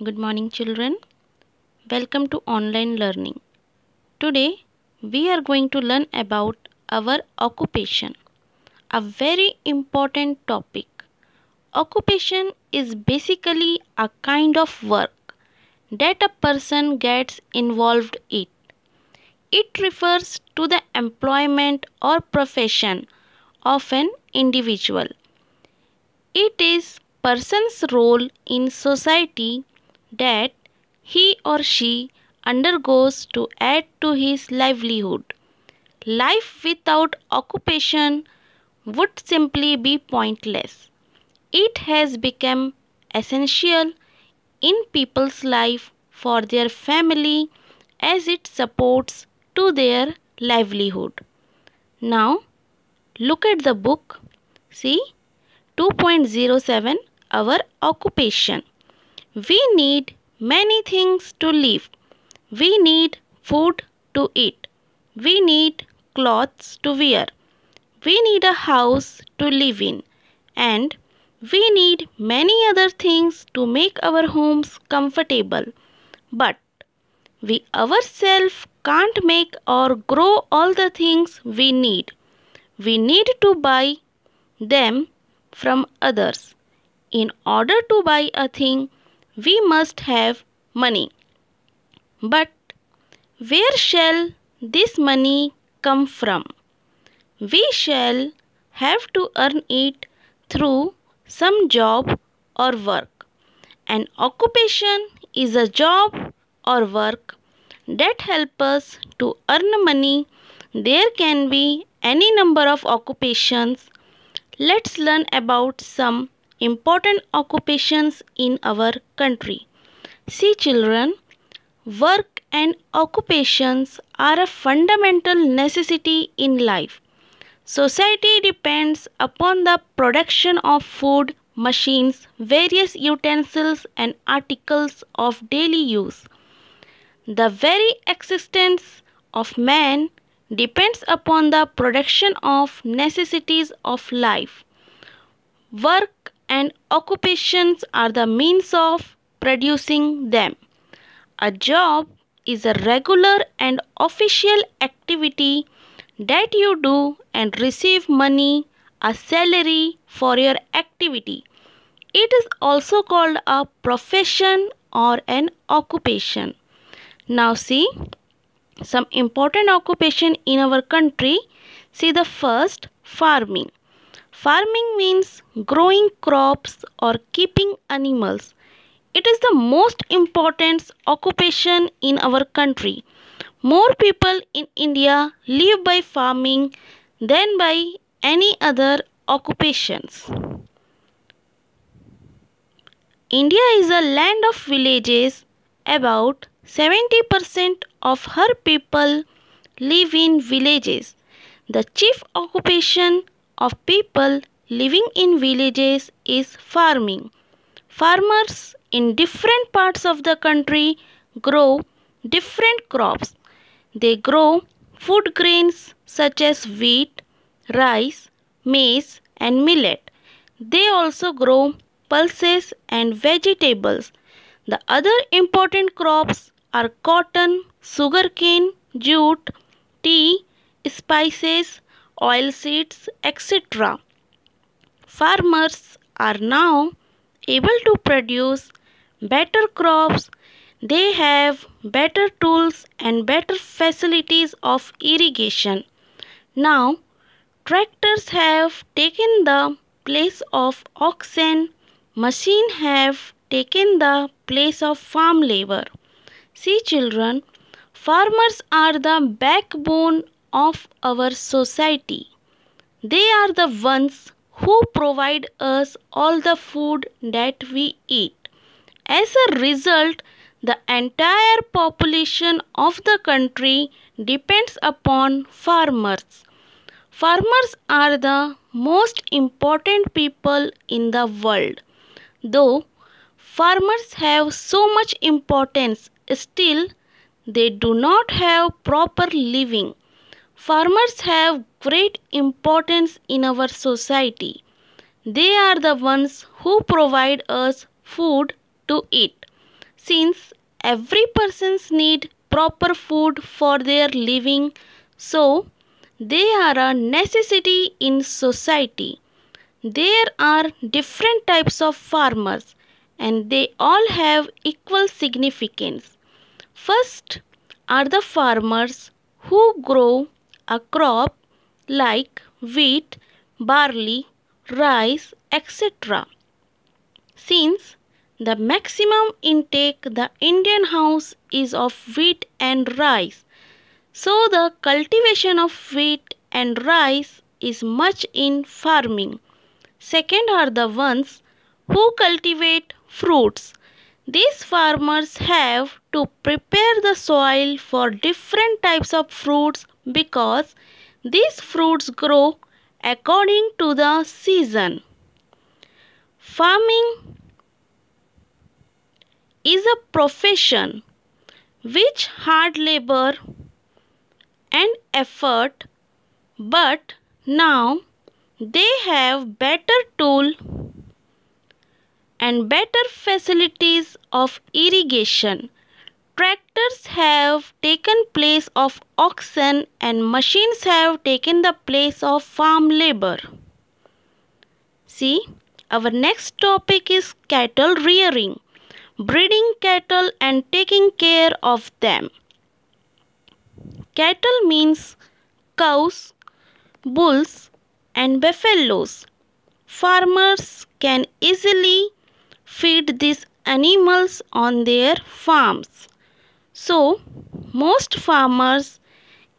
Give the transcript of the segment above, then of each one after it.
Good morning, children. Welcome to online learning. Today, we are going to learn about our occupation, a very important topic. Occupation is basically a kind of work that a person gets involved in. It refers to the employment or profession of an individual. It is person's role in society that he or she undergoes to add to his livelihood. Life without occupation would simply be pointless. It has become essential in people's life for their family as it supports to their livelihood. Now look at the book. See 2.07, our occupation. We need many things to live. We need food to eat. We need clothes to wear. We need a house to live in. And we need many other things to make our homes comfortable. But we ourselves can't make or grow all the things we need. We need to buy them from others. In order to buy a thing, we must have money. But where shall this money come from? We shall have to earn it through some job or work. An occupation is a job or work that helps us to earn money. There can be any number of occupations. Let's learn about some important occupations in our country. See, children, work and occupations are a fundamental necessity in life. Society depends upon the production of food, machines, various utensils, and articles of daily use. The very existence of man depends upon the production of necessities of life. Work and occupations are the means of producing them. A job is a regular and official activity that you do and receive money, a salary for your activity. It is also called a profession or an occupation. Now see some important occupation in our country. See the first, farming. Farming means growing crops or keeping animals. It is the most important occupation in our country. More people in India live by farming than by any other occupations. India is a land of villages. About 70% of her people live in villages. The chief occupation of people living in villages is farming. Farmers in different parts of the country grow different crops. They grow food grains such as wheat, rice, maize, and millet. They also grow pulses and vegetables. The other important crops are cotton, sugarcane, jute, tea, spices, oilseeds, etc. Farmers are now able to produce better crops. They have better tools and better facilities of irrigation. Now, tractors have taken the place of oxen. Machines have taken the place of farm labor. See, children, farmers are the backbone of our society. They are the ones who provide us all the food that we eat. As a result, the entire population of the country depends upon farmers. Farmers are the most important people in the world. Though farmers have so much importance, still they do not have proper living. Farmers have great importance in our society. They are the ones who provide us food to eat. Since every persons need proper food for their living, so they are a necessity in society. There are different types of farmers and they all have equal significance. First are the farmers who grow a crop like wheat, barley, rice, etc. Since the maximum intake the Indian house is of wheat and rice, so the cultivation of wheat and rice is much in farming. Second are the ones who cultivate fruits. These farmers have to prepare the soil for different types of fruits because these fruits grow according to the season. Farming is a profession which hard labor and effort, but now they have better tool and better facilities of irrigation. Tractors have taken place of oxen and machines have taken the place of farm labor. See, our next topic is cattle rearing, breeding cattle and taking care of them. Cattle means cows, bulls and buffaloes. Farmers can easily feed these animals on their farms. So, most farmers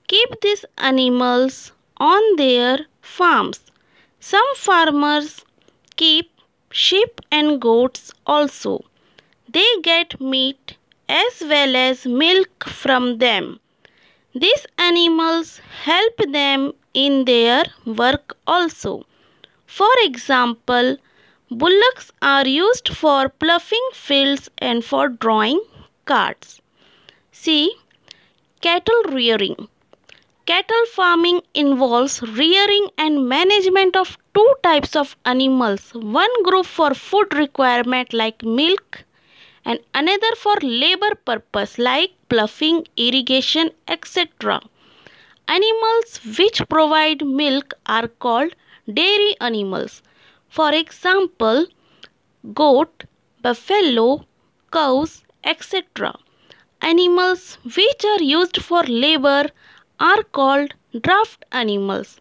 keep these animals on their farms. Some farmers keep sheep and goats also. They get meat as well as milk from them. These animals help them in their work also. For example, bullocks are used for ploughing fields and for drawing carts. See, cattle rearing. Cattle farming involves rearing and management of two types of animals. One group for food requirement like milk and another for labor purpose like ploughing, irrigation, etc. Animals which provide milk are called dairy animals. For example, goat, buffalo, cows, etc. Animals which are used for labor are called draft animals.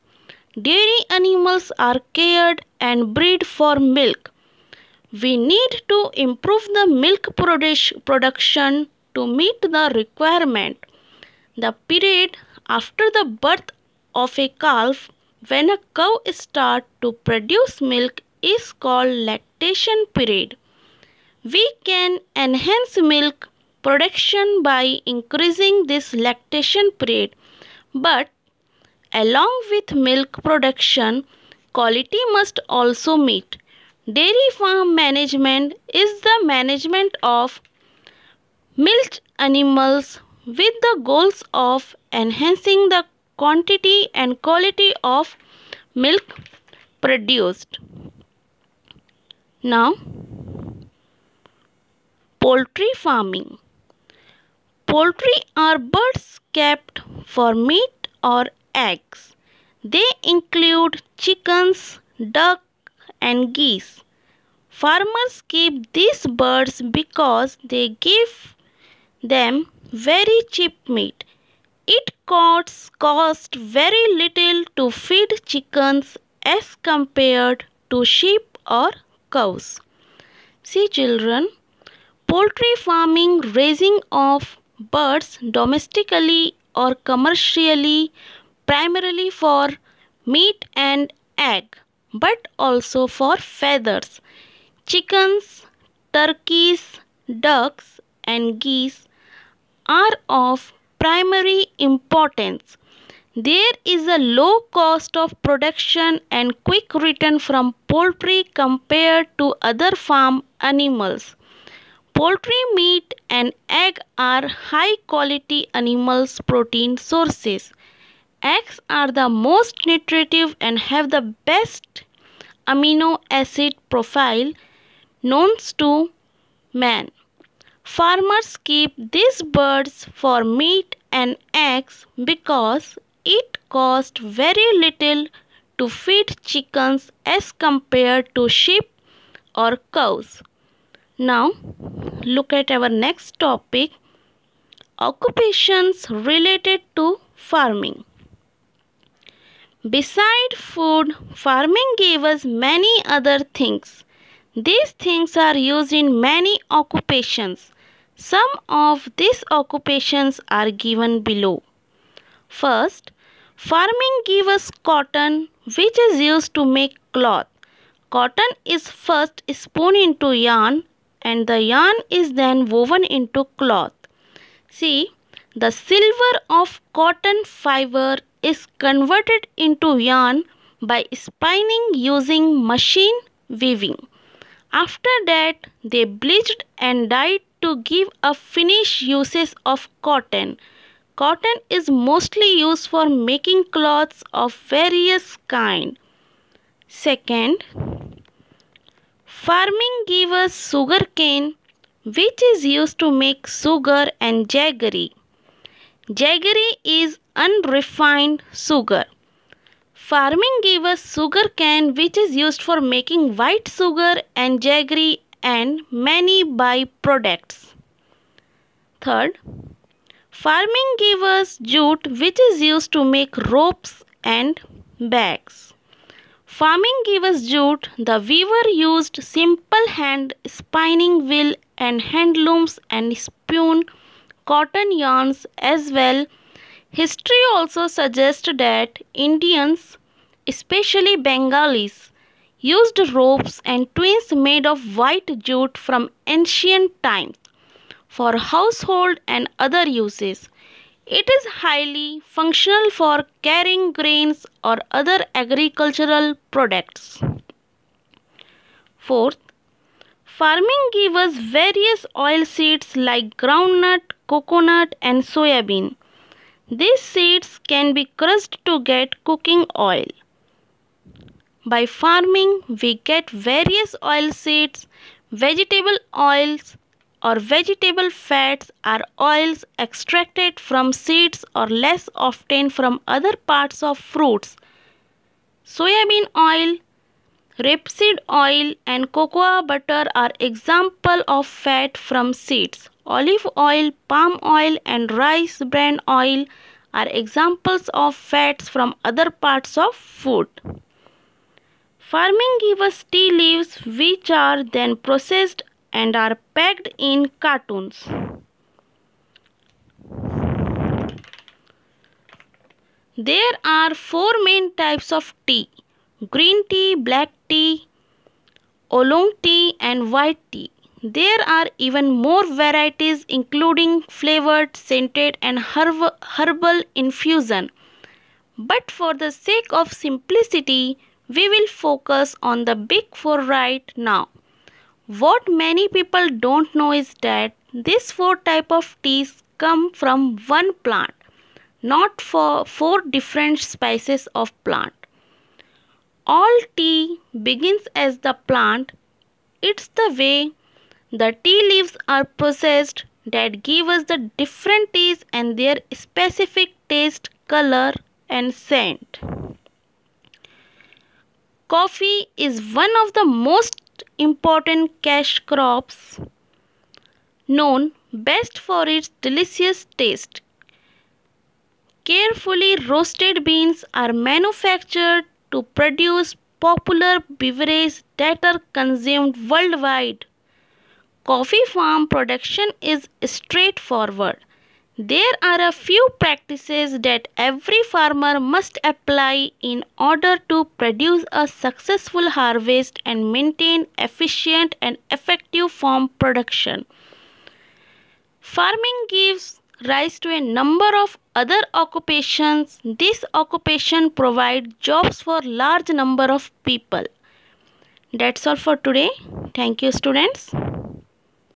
Dairy animals are cared and bred for milk. We need to improve the milk production to meet the requirement. The period after the birth of a calf when a cow starts to produce milk is called lactation period. We can enhance milk production by increasing this lactation period, but along with milk production, quality must also meet. Dairy farm management is the management of milk animals with the goals of enhancing the quantity and quality of milk produced. Now, poultry farming. Poultry are birds kept for meat or eggs. They include chickens, duck and geese. Farmers keep these birds because they give them very cheap meat. It costs very little to feed chickens as compared to sheep or cows. See children, poultry farming, raising of birds domestically or commercially, primarily for meat and egg, but also for feathers. Chickens, turkeys, ducks and geese are of primary importance. There is a low cost of production and quick return from poultry compared to other farm animals. Poultry meat and egg are high quality animals protein sources. Eggs are the most nutritive and have the best amino acid profile known to man. Farmers keep these birds for meat and eggs because it costs very little to feed chickens as compared to sheep or cows. Now, look at our next topic, occupations related to farming. Beside food, farming gave us many other things. These things are used in many occupations. Some of these occupations are given below. First, farming gives us cotton, which is used to make cloth. Cotton is first spun into yarn and the yarn is then woven into cloth. See, the silver of cotton fiber is converted into yarn by spinning using machine weaving. After that, they bleached and dyed to give a finished usage of cotton. Cotton is mostly used for making cloths of various kinds. Second, farming gives us sugarcane, which is used to make sugar and jaggery. Jaggery is unrefined sugar. Farming gives us sugarcane, which is used for making white sugar and jaggery and many byproducts. Third, farming gives us jute, which is used to make ropes and bags. Farming gives us jute. The weaver used simple hand spinning wheel and hand looms and spun cotton yarns as well. History also suggests that Indians, especially Bengalis, used ropes and twins made of white jute from ancient times for household and other uses. It is highly functional for carrying grains or other agricultural products. Fourth, farming gives us various oil seeds like groundnut, coconut and soybean. These seeds can be crushed to get cooking oil. By farming, we get various oil seeds, vegetable oils or vegetable fats are oils extracted from seeds or less often from other parts of fruits. Soybean oil, rapeseed oil and cocoa butter are examples of fat from seeds. Olive oil, palm oil and rice bran oil are examples of fats from other parts of food. Farming gives us tea leaves which are then processed and are packed in cartons. There are 4 main types of tea: green tea, black tea, oolong tea and white tea. There are even more varieties including flavored, scented and herbal infusion. But for the sake of simplicity, we will focus on the big 4 right now. What many people don't know is that these 4 types of teas come from one plant, not for 4 different species of plant. All tea begins as the plant. It's the way the tea leaves are processed that give us the different teas and their specific taste, color and scent. Coffee is one of the most important cash crops, known best for its delicious taste. Carefully roasted beans are manufactured to produce popular beverages that are consumed worldwide. Coffee farm production is straightforward. There are a few practices that every farmer must apply in order to produce a successful harvest and maintain efficient and effective farm production. Farming gives rise to a number of other occupations. These occupations provide jobs for large number of people. That's all for today. Thank you, students.